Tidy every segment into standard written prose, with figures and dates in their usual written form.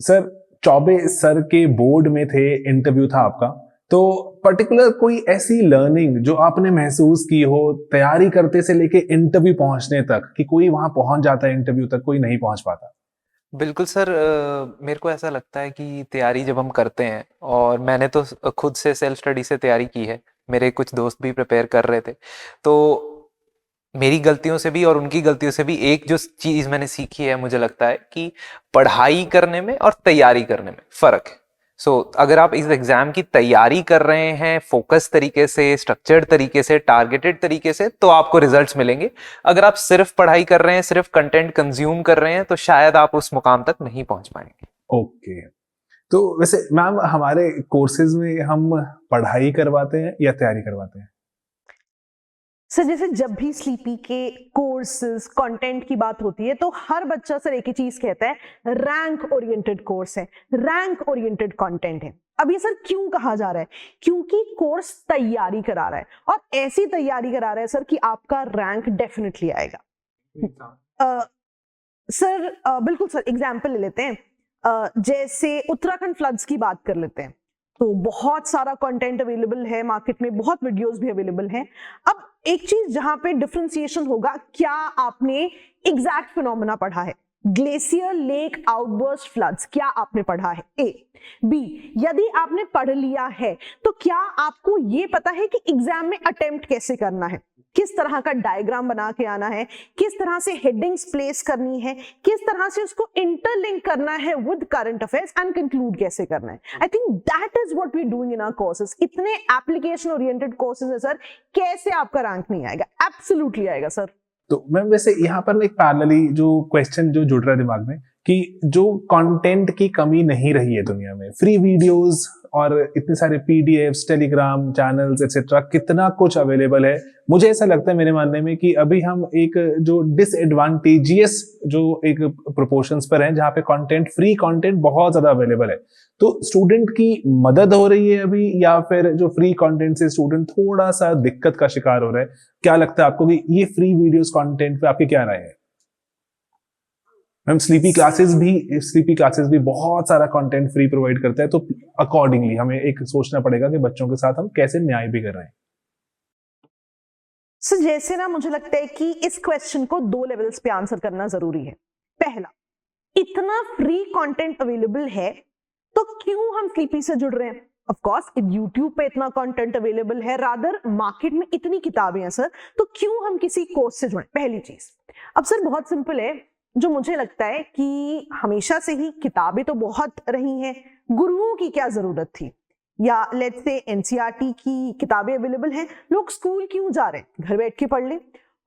Sir, Choubey sir के board में थे, इंटरव्यू था आपका, तो पर्टिकुलर कोई ऐसी लर्निंग जो आपने महसूस की हो तैयारी करते से लेके इंटरव्यू पहुंचने तक, कि कोई वहां पहुंच जाता है इंटरव्यू तक, कोई नहीं पहुंच पाता? बिल्कुल सर, मेरे को ऐसा लगता है कि तैयारी जब हम करते हैं, और मैंने तो खुद से सेल्फ स्टडी से तैयारी की है, मेरे कुछ दोस्त भी प्रिपेयर कर रहे थे, तो मेरी गलतियों से भी और उनकी गलतियों से भी एक जो चीज़ मैंने सीखी है, मुझे लगता है कि पढ़ाई करने में और तैयारी करने में फ़र्क है। अगर आप इस एग्ज़ाम की तैयारी कर रहे हैं फोकस तरीके से, स्ट्रक्चर्ड तरीके से, टारगेटेड तरीके से, तो आपको रिजल्ट्स मिलेंगे। अगर आप सिर्फ पढ़ाई कर रहे हैं, सिर्फ कंटेंट कंज्यूम कर रहे हैं, तो शायद आप उस मुकाम तक नहीं पहुंच पाएंगे। ओके। तो वैसे मैम, हमारे कोर्सेज में हम पढ़ाई करवाते हैं या तैयारी करवाते हैं? सर जैसे जब भी स्लीपी के कोर्सेज कंटेंट की बात होती है तो हर बच्चा सर एक ही चीज कहता है, रैंक ओरिएंटेड कोर्स है, रैंक ओरिएंटेड कंटेंट है। अब ये सर क्यों कहा जा रहा है? क्योंकि कोर्स तैयारी करा रहा है, और ऐसी तैयारी करा रहा है सर कि आपका रैंक डेफिनेटली आएगा। सर बिल्कुल सर, एग्जाम्पल ले लेते हैं। जैसे उत्तराखंड फ्लड्स की बात कर लेते हैं, तो बहुत सारा कंटेंट अवेलेबल है मार्केट में, बहुत वीडियोस भी अवेलेबल हैं। अब एक चीज जहां पे डिफरेंशिएशन होगा, क्या आपने एग्जैक्ट फिनोमेना पढ़ा है? ग्लेशियर लेक आउटबर्स्ट फ्लड्स क्या आपने पढ़ा है? ए। बी, यदि आपने पढ़ लिया है तो क्या आपको ये पता है कि एग्जाम में अटेम्प्ट कैसे करना है, किस तरह का डायग्राम बना के आना है, किस तरह से हेडिंग्स प्लेस करनी है, किस तरह से उसको इंटरलिंक करना है with current affairs, and conclude कैसे करना है? I think that is what we doing in our courses. इतने एप्लीकेशन ओरिएंटेड कोर्सेज है सर, कैसे आपका रैंक नहीं आएगा? एब्सोल्युटली आएगा सर। तो मैम, वैसे यहाँ पर एक पैरेलली जो क्वेश्चन जो जुड़ रहा है दिमाग में, कि जो कंटेंट की कमी नहीं रही है दुनिया में, फ्री वीडियोस और इतने सारे पीडीएफ्स, टेलीग्राम चैनल्स एक्सेट्रा, कितना कुछ अवेलेबल है। मुझे ऐसा लगता है, मेरे मानने में, कि अभी हम एक जो डिसएडवांटेजियस जो एक प्रोपोर्शंस पर हैं, जहाँ पे कंटेंट, फ्री कंटेंट बहुत ज्यादा अवेलेबल है, तो स्टूडेंट की मदद हो रही है अभी, या फिर जो फ्री कंटेंट से स्टूडेंट थोड़ा सा दिक्कत का शिकार हो रहा है? क्या लगता है आपको कि ये फ्री वीडियोस कंटेंट पे आपकी क्या राय है? मैम, स्लीपी क्लासेस भी बहुत सारा कंटेंट फ्री प्रोवाइड करता है, तो अकॉर्डिंगली हमें एक सोचना पड़ेगा कि बच्चों के साथ हम कैसे न्याय भी कर रहे हैं। सो जैसे ना, मुझे लगता है कि इस क्वेश्चन को दो लेवल्स पे आंसर करना जरूरी है। पहला, इतना फ्री कंटेंट अवेलेबल है तो क्यों हम स्लीपी से जुड़ रहे हैं? ऑफ कोर्स यूट्यूब पे इतना कंटेंट अवेलेबल है, रादर मार्केट में इतनी किताबें हैं सर, तो क्यों हम किसी कोर्स से जुड़े? पहली चीज। अब सर बहुत सिंपल है, जो मुझे लगता है कि हमेशा से ही किताबें तो बहुत रही हैं, गुरुओं की क्या जरूरत थी? या लेट्स से एनसीईआरटी की किताबें अवेलेबल हैं, लोग स्कूल क्यों जा रहे हैं? घर बैठ के पढ़ लें।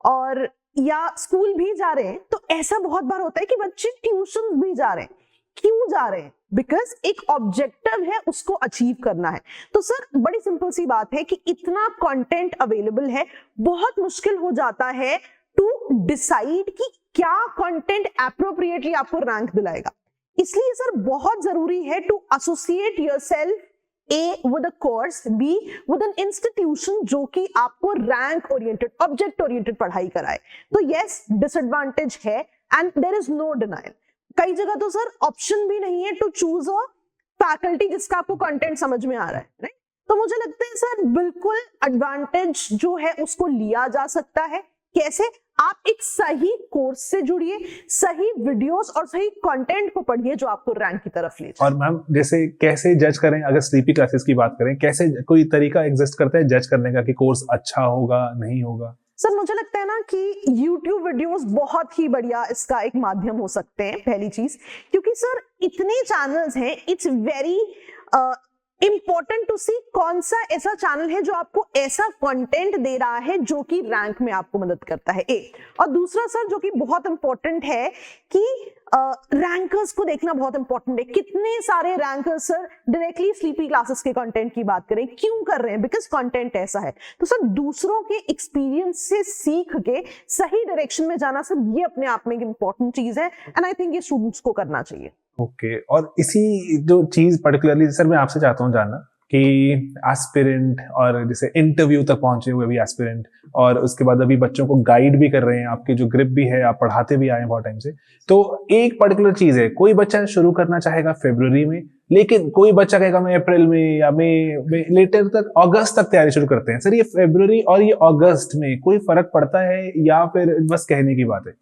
और या स्कूल भी जा रहे हैं तो ऐसा बहुत बार होता है कि बच्चे ट्यूशन भी जा रहे हैं। क्यों जा रहे हैं? बिकॉज एक ऑब्जेक्टिव है, उसको अचीव करना है। तो सर बड़ी सिंपल सी बात है कि इतना कंटेंट अवेलेबल है, बहुत मुश्किल हो जाता है टू डिसाइड कि क्या कंटेंट एप्रोप्रिएटली आपको रैंक दिलाएगा। इसलिए सर बहुत जरूरी है to associate yourself A with a course, B with an institution जो कि आपको रैंक ओरिएंटेड, ऑब्जेक्ट ओरिएंटेड पढ़ाई कराए। तो यस, डिसएडवांटेज है and there is no denial. कई जगह तो सर ऑप्शन भी नहीं है टू चूज अ फैकल्टी जिसका आपको कंटेंट समझ में आ रहा है, राइट? तो मुझे लगता है सर बिल्कुल एडवांटेज जो है उसको लिया जा सकता है। कैसे? आप एक सही कोर्स से जुड़िए, सही वीडियोस और सही कंटेंट को पढ़िए जो आपको रैंक की तरफ ले जाए। और मैम, जैसे कैसे जज करें, अगर स्लीपी क्लासेस की बात करें, कैसे कोई तरीका एग्जिस्ट करता है जज करने का कि कोर्स अच्छा होगा नहीं होगा? सर मुझे लगता है ना कि YouTube वीडियोस बहुत ही बढ़िया इसका एक माध्यम हो सकते हैं, पहली चीज। क्योंकि सर इतने चैनल्स हैं, इट्स वेरी इंपॉर्टेंट टू सी कौन सा ऐसा चैनल है जो आपको ऐसा कंटेंट दे रहा है जो कि रैंक में आपको मदद करता है, ए। और दूसरा सर जो कि बहुत इंपॉर्टेंट है कि रैंकर्स को देखना बहुत इंपॉर्टेंट है। कितने सारे rankers sir directly sleepy classes के कंटेंट की बात करें, क्यों कर रहे हैं? बिकॉज कंटेंट ऐसा है। तो सर दूसरों के एक्सपीरियंस से सीख के सही डायरेक्शन में जाना सर, ये अपने आप में एक इंपॉर्टेंट चीज है, एंड आई थिंक ये स्टूडेंट्स को करना चाहिए। ओके। और इसी जो चीज पर्टिकुलरली सर मैं आपसे चाहता हूँ जानना, कि एस्पिरेंट और जैसे इंटरव्यू तक पहुंचे हुए भी एस्पिरेंट, और उसके बाद अभी बच्चों को गाइड भी कर रहे हैं, आपकी जो ग्रिप भी है, आप पढ़ाते भी आए हैं बहुत टाइम से। तो एक पर्टिकुलर चीज है, कोई बच्चा शुरू करना चाहेगा फरवरी में, लेकिन कोई बच्चा कहेगा मैं अप्रैल में या मई लेटर तक, अगस्त तक तैयारी शुरू करते हैं। सर ये फरवरी और ये अगस्त में कोई फर्क पड़ता है या फिर बस कहने की बात है?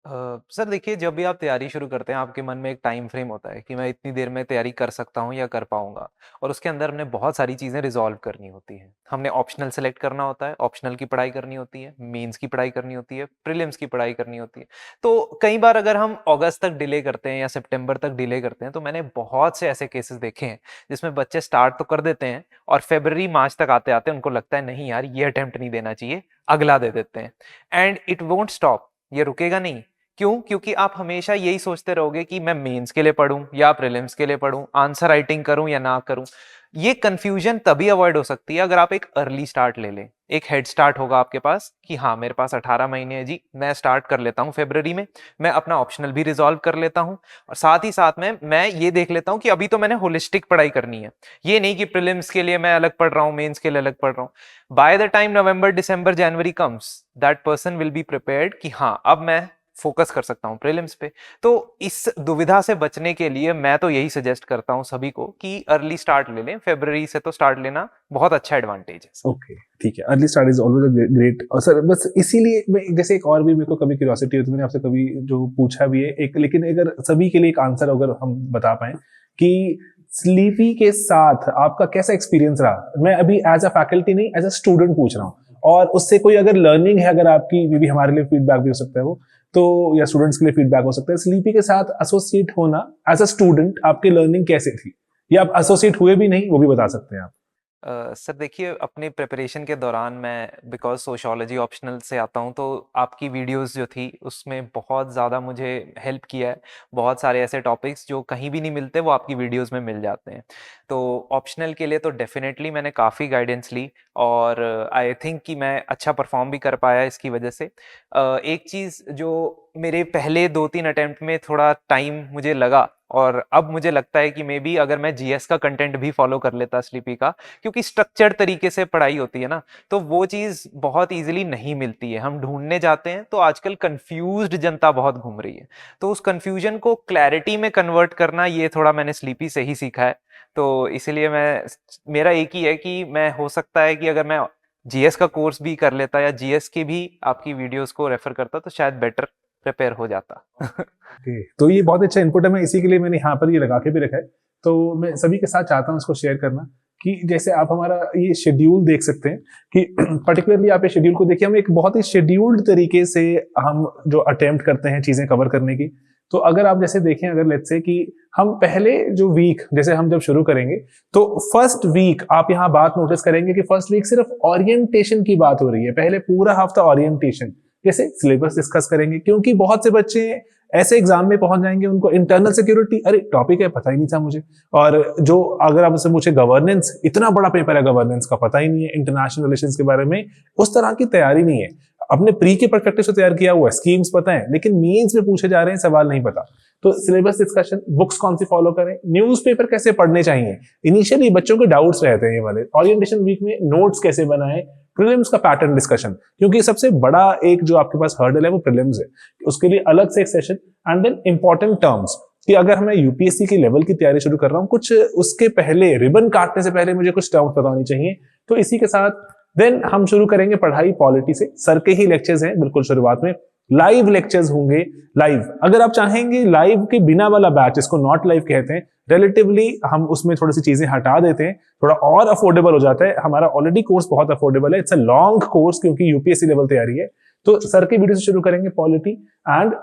सर देखिए, जब भी आप तैयारी शुरू करते हैं आपके मन में एक टाइम फ्रेम होता है कि मैं इतनी देर में तैयारी कर सकता हूँ या कर पाऊंगा, और उसके अंदर हमने बहुत सारी चीज़ें रिजॉल्व करनी होती हैं। हमने ऑप्शनल सेलेक्ट करना होता है, ऑप्शनल की पढ़ाई करनी होती है, मेंस की पढ़ाई करनी होती है, प्रीलिम्स की पढ़ाई करनी होती है। तो कई बार अगर हम अगस्त तक डिले करते हैं या सितंबर तक डिले करते हैं, तो मैंने बहुत से ऐसे केसेस देखे हैं जिसमें बच्चे स्टार्ट तो कर देते हैं और फरवरी मार्च तक आते आते उनको लगता है नहीं यार ये अटेम्प्ट नहीं देना चाहिए, अगला दे देते हैं। एंड इट वोंट स्टॉप, ये रुकेगा नहीं। क्यों? क्योंकि आप हमेशा यही सोचते रहोगे कि मैं मेंस के लिए पढूं या प्रीलिम्स के लिए पढूं, आंसर राइटिंग करूं या ना करूं। ये कंफ्यूजन तभी अवॉइड हो सकती है अगर आप एक अर्ली स्टार्ट ले लें, एक हेड स्टार्ट होगा आपके पास कि हाँ मेरे पास 18 महीने है जी, मैं स्टार्ट कर लेता हूँ फरवरी में, मैं अपना ऑप्शनल भी रिजॉल्व कर लेता हूँ, और साथ ही साथ में मैं ये देख लेता हूँ कि अभी तो मैंने होलिस्टिक पढ़ाई करनी है। ये नहीं कि प्रीलिम्स के लिए मैं अलग पढ़ रहा हूँ, मेंस के लिए अलग पढ़ रहा हूँ। By the time November December January comes, that person will be prepared कि हाँ अब मैं फोकस कर सकता हूं प्रीलिम्स पे। तो इस दुविधा से बचने के लिए मैं तो यही सजेस्ट करता हूं सभी को कि अर्ली स्टार्ट ले लें, फरवरी से तो स्टार्ट लेना बहुत अच्छा एडवांटेज है। ओके ठीक है, early start is always a great. और सर बस इसीलिए मैं जैसे एक और भी मेरे को कभी क्यूरियोसिटी होती है, मैंने आपसे कभी जो पूछा भी है एक, लेकिन अगर सभी के लिए एक आंसर अगर हम बता पाए कि स्लीपी के साथ आपका कैसा एक्सपीरियंस रहा। मैं अभी एज अ फैकल्टी नहीं, एज अ स्टूडेंट पूछ रहा हूँ, और उससे कोई अगर लर्निंग है अगर आपकी, मे बी हमारे लिए फीडबैक भी हो सकता है वो, तो या स्टूडेंट्स के लिए फीडबैक हो सकता है। स्लीपी के साथ एसोसिएट होना एज अ स्टूडेंट आपकी लर्निंग कैसे थी, या आप एसोसिएट हुए भी नहीं वो भी बता सकते हैं आप? सर देखिए, अपने प्रिपरेशन के दौरान मैं बिकॉज सोशियोलॉजी ऑप्शनल से आता हूँ, तो आपकी वीडियोस जो थी उसमें बहुत ज़्यादा मुझे हेल्प किया है। बहुत सारे ऐसे टॉपिक्स जो कहीं भी नहीं मिलते वो आपकी वीडियोस में मिल जाते हैं। तो ऑप्शनल के लिए तो डेफिनेटली मैंने काफ़ी गाइडेंस ली, और आई थिंक कि मैं अच्छा परफॉर्म भी कर पाया इसकी वजह से। एक चीज़ जो मेरे पहले 2-3 अटेम्प्ट में थोड़ा टाइम मुझे लगा, और अब मुझे लगता है कि मे बी अगर मैं जीएस का कंटेंट भी फॉलो कर लेता स्लीपी का, क्योंकि स्ट्रक्चर्ड तरीके से पढ़ाई होती है ना, तो वो चीज़ बहुत इजीली नहीं मिलती है। हम ढूंढने जाते हैं तो आजकल कंफ्यूज्ड जनता बहुत घूम रही है, तो उस कंफ्यूजन को क्लैरिटी में कन्वर्ट करना ये थोड़ा मैंने स्लीपी से ही सीखा है। तो इसीलिए मेरा एक ही है कि मैं, हो सकता है कि अगर मैं जीएस का कोर्स भी कर लेता या जीएस की भी आपकी वीडियोस को रेफर करता तो शायद बेटर प्रिपेयर हो जाता। Okay, तो ये बहुत अच्छा इनपुट है, मैं इसी के लिए मैंने यहाँ पर ये लगा के भी रखा है। तो मैं सभी के साथ चाहता हूँ इसको शेयर करना कि जैसे आप हमारा ये शेड्यूल देख सकते हैं कि पर्टिकुलरली आप ये शेड्यूल को देखिए, हम एक बहुत ही शेड्यूल्ड तरीके से हम जो अटेम्प्ट करते हैं चीजें कवर करने की। तो अगर आप जैसे देखें, अगर लेट्स से कि हम पहले जो वीक जैसे हम जब शुरू करेंगे, तो फर्स्ट वीक आप यहाँ बात नोटिस करेंगे कि फर्स्ट वीक सिर्फ ओरिएंटेशन की बात हो रही है। पहले पूरा हफ्ता ओरिएंटेशन, जैसे सिलेबस डिस्कस करेंगे, क्योंकि बहुत से बच्चे ऐसे एग्जाम में पहुंच जाएंगे उनको इंटरनल सिक्योरिटी, अरे टॉपिक है पता ही नहीं था मुझे, और जो अगर आप उससे पूछे गवर्नेंस, इतना बड़ा पेपर है गवर्नेंस का, पता ही नहीं है, इंटरनेशनल रिलेशंस के बारे में उस तरह की तैयारी नहीं है। अपने प्री के परस्पेक्टिव से तैयार किया हुआ है, स्कीम्स पता है, लेकिन मेंस में पूछे जा रहे हैं सवाल नहीं पता। तो सिलेबस डिस्कशन, बुक्स कौन सी फॉलो करें, न्यूज़पेपर कैसे पढ़ने चाहिए, इनिशियली बच्चों के डाउट्स रहते हैं ये वाले। ओरिएंटेशन वीक में नोट्स कैसे बनाएं, प्रीलिम्स का पैटर्न डिस्कशन, क्योंकि सबसे बड़ा एक जो आपके पास हर्डल है वो प्रीलिम्स है, उसके लिए अलग से एक session. And then important terms, कि अगर मैं यूपीएससी की लेवल की तैयारी शुरू कर रहा हूँ, कुछ उसके पहले रिबन काटने से पहले मुझे कुछ टर्म्स पता होनी चाहिए। तो इसी के साथ देन हम शुरू करेंगे पढ़ाई पॉलिटी से। सर के ही लेक्चर्स हैं बिल्कुल शुरुआत में, लाइव लेक्चर्स होंगे। लाइव अगर आप चाहेंगे लाइव के बिना वाला बैच, इसको नॉट लाइव कहते हैं, रिलेटिवली हम उसमें थोड़ी सी चीजें हटा देते हैं, थोड़ा और अफोर्डेबल हो जाता है। हमारा ऑलरेडी कोर्स बहुत अफोर्डेबल है, इट्स अ लॉन्ग कोर्स क्योंकि यूपीएससी लेवल तैयारी है। तो सर के वीडियो से शुरू करेंगे पॉलिटी, एंड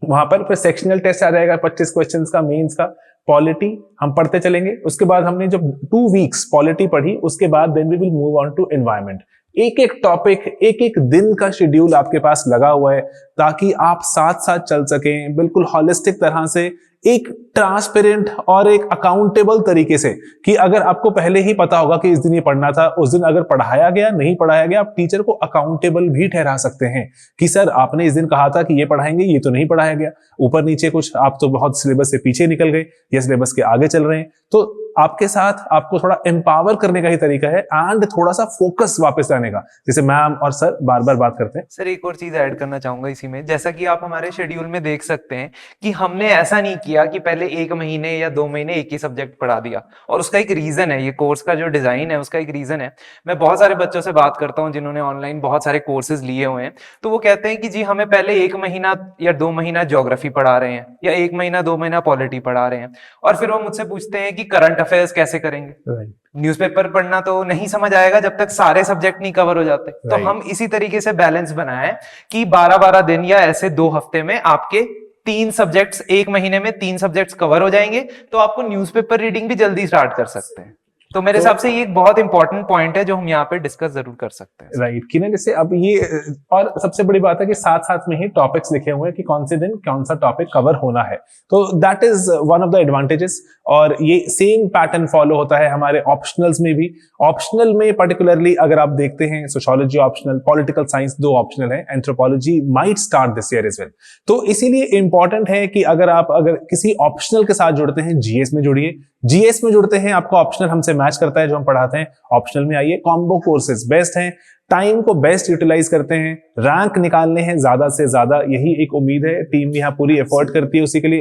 वहां पर फिर सेक्शनल टेस्ट आ जाएगा 25 क्वेश्चंस का, मेंस का। पॉलिटी हम पढ़ते चलेंगे, उसके बाद हमने जब 2 वीक्स पॉलिटी पढ़ी, उसके बाद then we will move on to environment. एक एक टॉपिक, एक एक दिन का शेड्यूल आपके पास लगा हुआ है, ताकि आप साथ साथ चल सकें बिल्कुल हॉलिस्टिक तरह से। एक ट्रांसपेरेंट और एक अकाउंटेबल तरीके से, कि अगर आपको पहले ही पता होगा कि इस दिन ये पढ़ना था, उस दिन अगर पढ़ाया गया नहीं पढ़ाया गया, आप टीचर को अकाउंटेबल भी ठहरा सकते हैं कि सर आपने इस दिन कहा था कि ये पढ़ाएंगे, ये तो नहीं पढ़ाया गया, ऊपर नीचे कुछ आप तो बहुत सिलेबस से पीछे निकल गए या सिलेबस के आगे चल रहे हैं। तो आपके साथ आपको थोड़ा एम्पावर करने का ही तरीका है एंड थोड़ा सा फोकस वापस लाने का, जैसे मैम और सर बार बार बात करते हैं। सर एक और चीज ऐड करना चाहूंगा इसी में, जैसा कि आप हमारे शेड्यूल में देख सकते हैं कि हमने ऐसा नहीं किया कि पहले 1 महीने या 2 महीने एक ही सब्जेक्ट पढ़ा दिया, और उसका एक रीजन है, ये कोर्स का जो डिजाइन है उसका एक रीजन है। मैं बहुत सारे बच्चों से बात करता हूँ जिन्होंने ऑनलाइन बहुत सारे कोर्सेज लिए हुए हैं, तो वो कहते हैं कि जी हमें पहले 1 महीना या 2 महीना ज्योग्राफी पढ़ा रहे हैं, या 1 महीना 2 महीना पॉलिटी पढ़ा रहे हैं, और फिर वो मुझसे पूछते हैं कि करंट अफेयर्स कैसे करेंगे। न्यूज़पेपर पढ़ना तो नहीं समझ आएगा जब तक सारे सब्जेक्ट नहीं कवर हो जाते। तो हम इसी तरीके से बैलेंस बनाए कि 12-12 दिन या ऐसे 2 हफ्ते में आपके 3 सब्जेक्ट्स, 1 महीने में 3 सब्जेक्ट्स कवर हो जाएंगे, तो आपको न्यूज़पेपर रीडिंग भी जल्दी स्टार्ट कर सकते हैं। तो मेरे हिसाब से ये एक बहुत इंपॉर्टेंट पॉइंट है जो हम यहाँ पे डिस्कस जरूर कर सकते हैं। राइट कि ना, जैसे अब ये, और सबसे बड़ी बात है कि साथ साथ में ही टॉपिक्स लिखे हुए हैं कि कौन से दिन कौन सा टॉपिक कवर होना है, तो that is one of the advantages. और ये सेम पैटर्न फॉलो होता है हमारे ऑप्शनल्स में भी। ऑप्शनल में पर्टिकुलरली अगर आप देखते हैं, sociology optional, political science 2 optional है, anthropology might start this year as well. तो इसीलिए इंपॉर्टेंट है कि अगर किसी ऑप्शनल के साथ जुड़ते हैं, जीएस में जुड़िए। जीएस में जुड़ते हैं, आपको ऑप्शनल हमसे मैच करता है जो हम पढ़ाते हैं, ऑप्शनल में आइए। कॉम्बो कोर्सेज बेस्ट हैं, टाइम को बेस्ट यूटिलाइज करते हैं, रैंक निकालने हैं ज्यादा से ज्यादा, यही एक उम्मीद है। टीम यहाँ पूरी एफर्ट करती है उसी के लिए,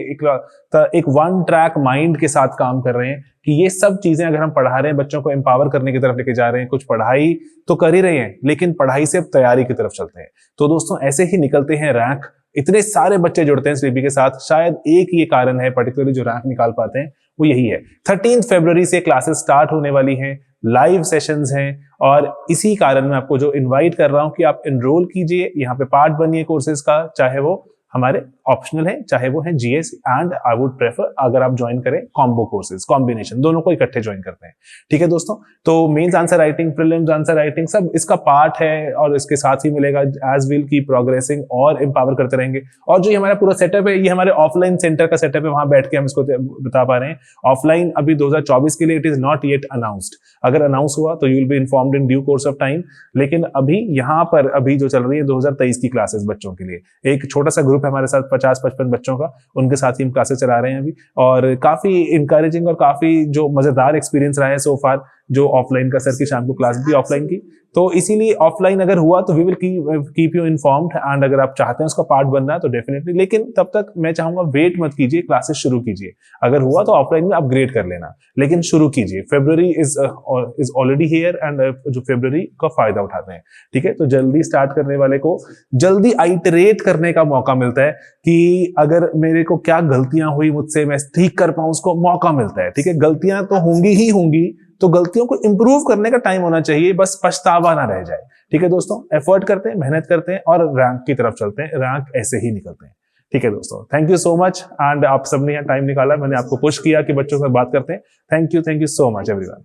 एक वन ट्रैक माइंड के साथ काम कर रहे हैं कि ये सब चीजें अगर हम पढ़ा रहे हैं, बच्चों को एम्पावर करने की तरफ लेके जा रहे हैं, कुछ पढ़ाई तो कर ही रहे हैं लेकिन पढ़ाई से अब तैयारी की तरफ चलते हैं। तो दोस्तों ऐसे ही निकलते हैं रैंक। इतने सारे बच्चे जुड़ते हैं स्लीपी के साथ, शायद एक ये कारण है पर्टिकुलरली जो रैंक निकाल पाते हैं, वो यही है। 13 फरवरी से क्लासेस स्टार्ट होने वाली हैं, लाइव सेशंस हैं, और इसी कारण मैं आपको जो इनवाइट कर रहा हूं कि आप एनरोल कीजिए, यहाँ पे पार्ट बनिए कोर्सेज का, चाहे वो हमारे ऑप्शनल है चाहे वो है GS, and I would prefer अगर आप ज्वाइन करें कॉम्बो कोर्सेज, कॉम्बिनेशन दोनों को इकट्ठे ज्वाइन करते हैं। ठीक है दोस्तों, तो mains answer writing, prelims answer writing सब इसका पार्ट है, और इसके साथ ही मिलेगा। एज विल की प्रोग्रेसिंग और एम्पावर करते रहेंगे। और जो ये हमारा पूरा सेटअप है, ये हमारे ऑफलाइन सेंटर का सेटअप है, वहां बैठ के हम इसको बता पा रहे हैं। ऑफलाइन अभी 2024 के लिए it is not yet announced, अगर अनाउंस हुआ तो you will be informed in due course of time. लेकिन अभी यहाँ पर अभी जो चल रही है 2023 की क्लासेस बच्चों के लिए, एक छोटा सा ग्रुप है हमारे साथ 50-55 बच्चों का, उनके साथ ही हम क्लासेस चला रहे हैं अभी, और काफी इंकरेजिंग और काफी जो मजेदार एक्सपीरियंस रहा है सो फार, जो ऑफलाइन का सर की शाम को क्लास भी ऑफलाइन की। तो इसीलिए ऑफलाइन अगर हुआ तो we will keep you informed, and अगर आप चाहते हैं उसका पार्ट बनना है तो डेफिनेटली, लेकिन तब तक मैं चाहूंगा वेट मत कीजिए, क्लासेस शुरू कीजिए। अगर हुआ तो ऑफलाइन में अपग्रेड कर लेना, लेकिन शुरू कीजिए। फरवरी इज ऑलरेडी हियर, एंड जो फरवरी का फायदा उठाते हैं। ठीक है, तो जल्दी स्टार्ट करने वाले को जल्दी आइटरेट करने का मौका मिलता है कि अगर मेरे को क्या गलतियां हुई मुझसे मैं ठीक कर पाऊं, उसको मौका मिलता है। ठीक है, गलतियां तो होंगी ही होंगी, तो गलतियों को इंप्रूव करने का टाइम होना चाहिए, बस पछतावा ना रह जाए। ठीक है दोस्तों, एफर्ट करते हैं, मेहनत करते हैं और रैंक की तरफ चलते हैं, रैंक ऐसे ही निकलते हैं। ठीक है दोस्तों, thank you so much, and आप सबने यहाँ टाइम निकाला, मैंने आपको पुश किया कि बच्चों से बात करते हैं। Thank you so much everyone.